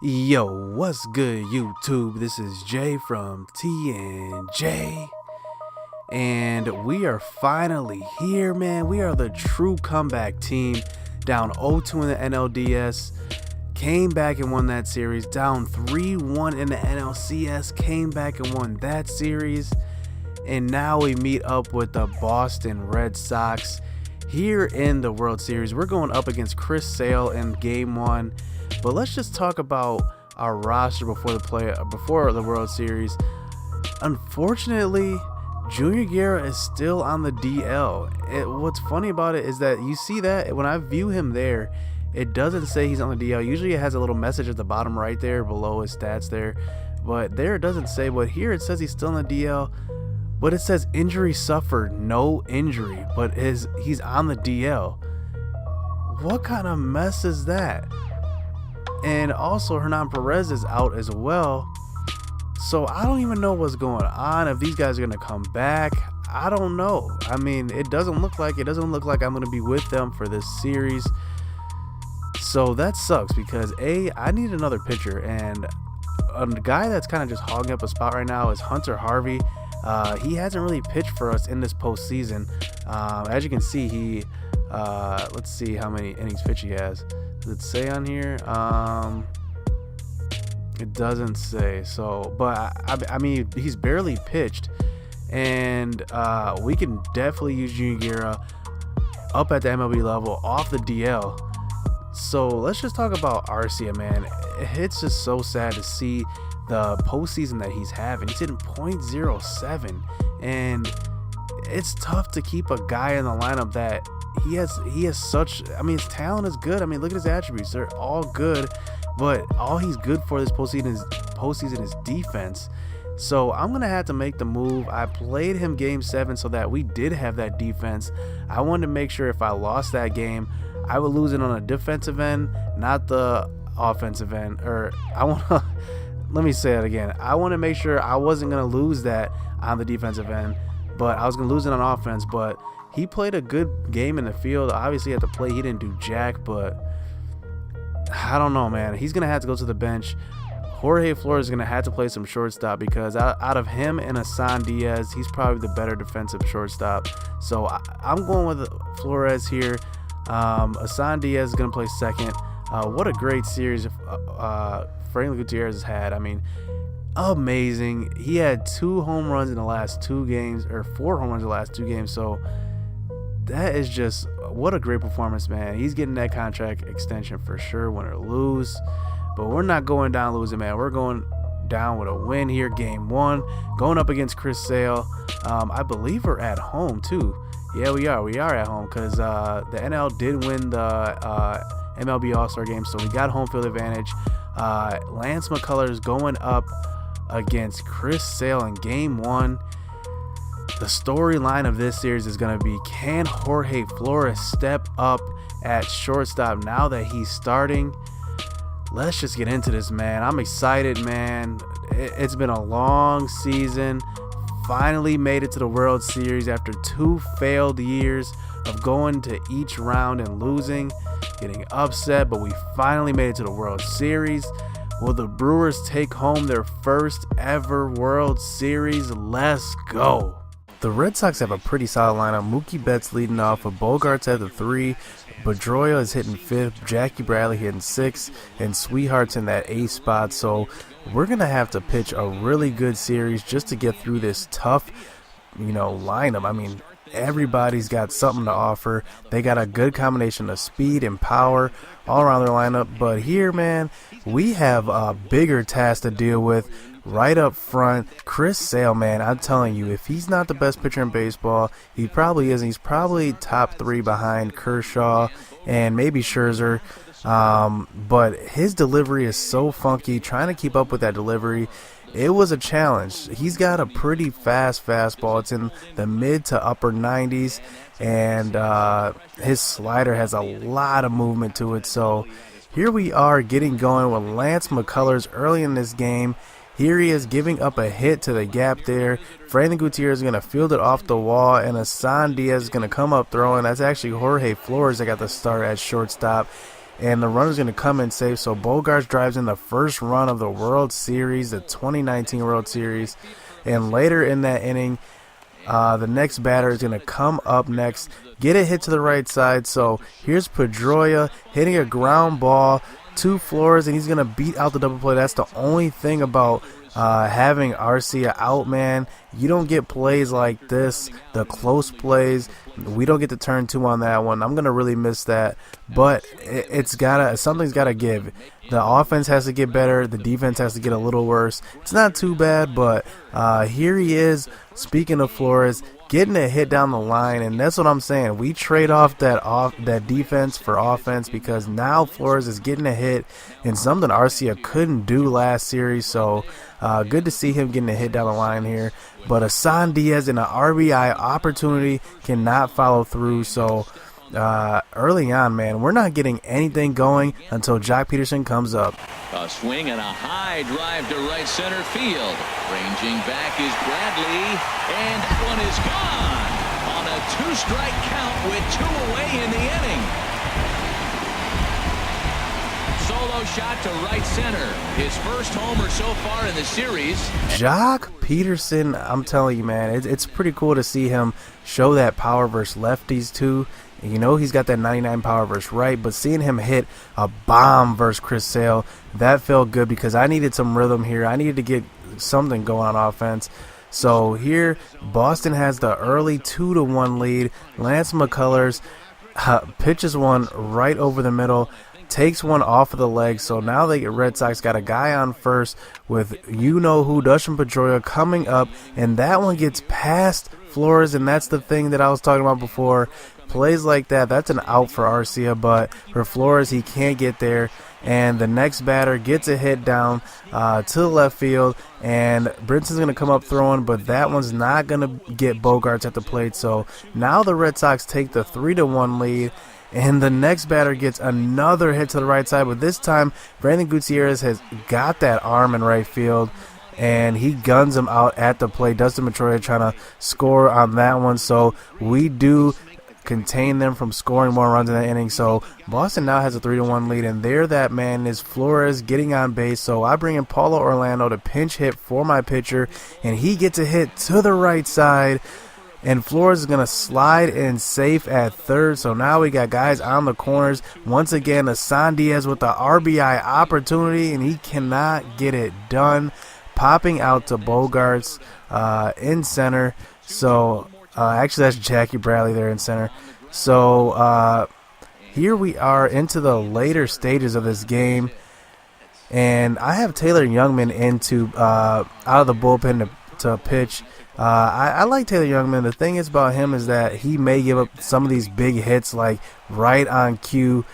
Yo, what's good, YouTube? This is Jay from TNJ, and we are finally here, man. We are the true comeback team. Down 0-2 in the NLDS, came back and won that series. Down 3-1 in the NLCS, came back and won that series. And now we meet up with the Boston Red Sox here in the World Series. We're going up against Chris Sale in Game 1. But let's just talk about our roster before the World Series. Unfortunately, Junior Guerra is still on the DL. What's funny about it is that you see that when I view him there, it doesn't say he's on the DL. Usually it has a little message at the bottom right there below his stats there. But there it doesn't say. But here it says he's still on the DL. But it says injury suffered, no injury. But he's on the DL. What kind of mess is that? And also Hernan Perez is out as well. So I don't even know what's going on, if these guys are going to come back. I don't know. I mean, it doesn't look like I'm going to be with them for this series. So that sucks because I need another pitcher, and a guy that's kind of just hogging up a spot right now is Hunter Harvey. He hasn't really pitched for us in this postseason. As you can see, let's see how many innings pitch he has. Does it say on here? It doesn't say. So, but I mean, he's barely pitched, and we can definitely use Junior Guerra up at the MLB level off the DL. So let's just talk about Arcia, man. It's just so sad to see the postseason that he's having. He's hitting .07, and it's tough to keep a guy in the lineup that he has such. I mean, his talent is good. I mean, look at his attributes; they're all good. But all he's good for this postseason is defense. So I'm going to have to make the move. I played him Game 7 so that we did have that defense. I wanted to make sure if I lost that game, I would lose it on a defensive end, not the offensive end. Let me say it again. I want to make sure I wasn't going to lose that on the defensive end, but I was going to lose it on offense. But he played a good game in the field. Obviously at the plate, he didn't do jack, but I don't know, man. He's going to have to go to the bench. Jorge Flores is going to have to play some shortstop because out of him and Hassan Diaz, he's probably the better defensive shortstop. So I'm going with Flores here. Hassan Diaz is going to play second. What a great series Franklin Gutierrez has had. I mean, amazing. He had 2 home runs in the last 2 games, or 4 home runs in the last 2 games. So that is just what a great performance, man. He's getting that contract extension for sure, win or lose. But we're not going down losing, man. We're going down with a win here, Game 1, going up against Chris Sale. I believe we're at home too. Yeah, we are. We are at home because the NL did win the MLB All-Star game, so we got home field advantage. Lance McCullers going up against Chris Sale in Game 1. The storyline of this series is going to be, can Jorge Flores step up at shortstop now that he's starting? Let's just get into this, man. I'm excited, man. It's been a long season. Finally made it to the World Series after 2 failed years of going to each round and losing, getting upset, but we finally made it to the World Series. Will the Brewers take home their first ever World Series? Let's go. The Red Sox have a pretty solid lineup. Mookie Betts leading off with Bogaerts at the 3. Pedroia is hitting 5th. Jackie Bradley hitting 6th. And Sweetheart's in that 8th spot. So we're going to have to pitch a really good series just to get through this tough, lineup. I mean, everybody's got something to offer. They got a good combination of speed and power all around their lineup. But here, man, we have a bigger task to deal with. Right up front, Chris Sale, man, I'm telling you, if he's not the best pitcher in baseball, he probably isn't. He's probably top 3 behind Kershaw and maybe Scherzer. But his delivery is so funky. Trying to keep up with that delivery, it was a challenge. He's got a pretty fast fastball. It's in the mid to upper 90s, and his slider has a lot of movement to it. So here we are getting going with Lance McCullers early in this game. Here he is giving up a hit to the gap there. Franklin Gutierrez is going to field it off the wall, and Hassan Diaz is going to come up throwing. That's actually Jorge Flores that got the start at shortstop. and the runner's going to come in safe. So Bogaerts drives in the first run of the World Series, the 2019 World Series. And later in that inning, the next batter is going to come up next, get a hit to the right side. So here's Pedroia hitting a ground ball to Flores, and he's going to beat out the double play. That's the only thing about having Arcia out, man. You don't get plays like this, the close plays. We don't get to turn 2 on that one. I'm going to really miss that. But something's got to give. The offense has to get better. The defense has to get a little worse. It's not too bad, but here he is, speaking of Flores, getting a hit down the line, and that's what I'm saying. We trade off that defense for offense because now Flores is getting a hit and something Arcia couldn't do last series. So good to see him getting a hit down the line here. But Asan Diaz in an RBI opportunity cannot follow through. So early on, man, we're not getting anything going until Jock Peterson comes up. A swing and a high drive to right center field. Ranging back is Bradley, and that one is gone on a 2-strike count with 2 away in the inning. Solo shot to right center. His first homer so far in the series. Jock Peterson, I'm telling you, man, it's pretty cool to see him show that power versus lefties too. You know he's got that 99 power versus right, but seeing him hit a bomb versus Chris Sale, that felt good because I needed some rhythm here. I needed to get something going on offense. So here, Boston has the early 2-1 lead. Lance McCullers pitches one right over the middle, takes one off of the leg. So now the Red Sox got a guy on first with you-know-who, Dustin Pedroia, coming up, and that one gets past Flores, and that's the thing that I was talking about before. Plays like that, that's an out for Arcia, but for Flores, he can't get there. And the next batter gets a hit down to the left field, and Brinson's going to come up throwing, but that one's not going to get Bogaerts at the plate. So now the Red Sox take the 3-1 lead, and the next batter gets another hit to the right side, but this time Brandon Gutierrez has got that arm in right field, and he guns him out at the plate. Dustin Pedroia trying to score on that one, so we do contain them from scoring more runs in that inning. So Boston now has a 3-1 lead, and there that man is Flores getting on base. So I bring in Paulo Orlando to pinch hit for my pitcher, and he gets a hit to the right side, and Flores is going to slide in safe at third. So now we got guys on the corners. Once again, Asan Diaz with the RBI opportunity, and he cannot get it done, popping out to Bogaerts in center. So actually, that's Jackie Bradley there in center. So here we are into the later stages of this game, and I have Taylor Youngman out of the bullpen to pitch. I like Taylor Youngman. The thing is about him is that he may give up some of these big hits, like right on cue,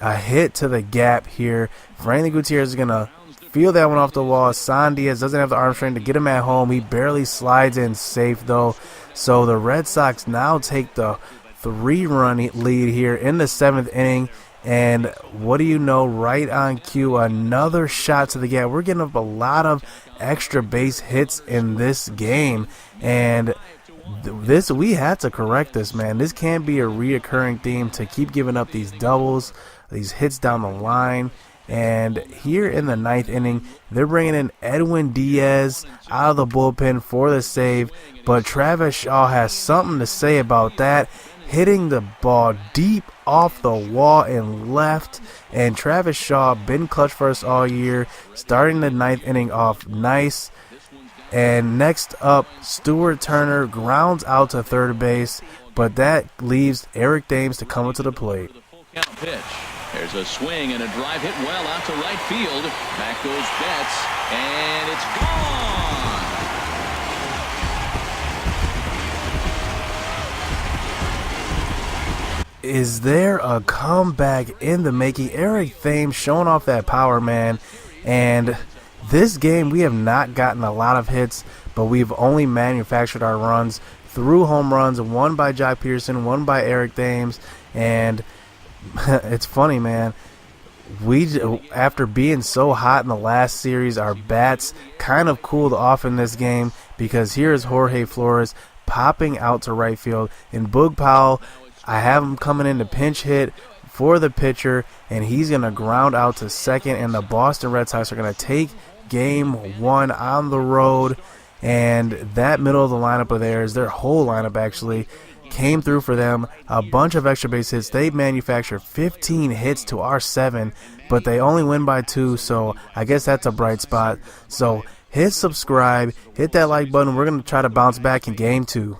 a hit to the gap here. Brandon Gutierrez is going to feel that one off the wall. Asan Diaz doesn't have the arm strength to get him at home. He barely slides in safe, though. So the Red Sox now take the 3-run lead here in the 7th inning. And what do you know, right on cue, another shot to the gap. We're getting up a lot of extra base hits in this game. And we had to correct this, man. This can't be a reoccurring theme to keep giving up these doubles, these hits down the line. And here in the 9th inning, they're bringing in Edwin Diaz out of the bullpen for the save. But Travis Shaw has something to say about that, hitting the ball deep off the wall and left. And Travis Shaw been clutch for us all year, starting the 9th inning off nice. And next up, Stuart Turner grounds out to third base, but that leaves Eric Thames to come up to the plate. There's a swing and a drive hit well out to right field. Back goes Betts, and it's gone. Is there a comeback in the making? Eric Thames showing off that power, man. And this game, we have not gotten a lot of hits, but we've only manufactured our runs through home runs, one by Jock Peterson, one by Eric Thames. And it's funny, man. After being so hot in the last series, our bats kind of cooled off in this game, because here is Jorge Flores popping out to right field. And Boog Powell, I have him coming in to pinch hit for the pitcher, and he's going to ground out to second, and the Boston Red Sox are going to take game 1 on the road. And that middle of the lineup of theirs, their whole lineup actually, came through for them. A bunch of extra base hits. They manufactured 15 hits to our 7, but they only win by 2, so I guess that's a bright spot. So hit subscribe, hit that like button. We're going to try to bounce back in game 2.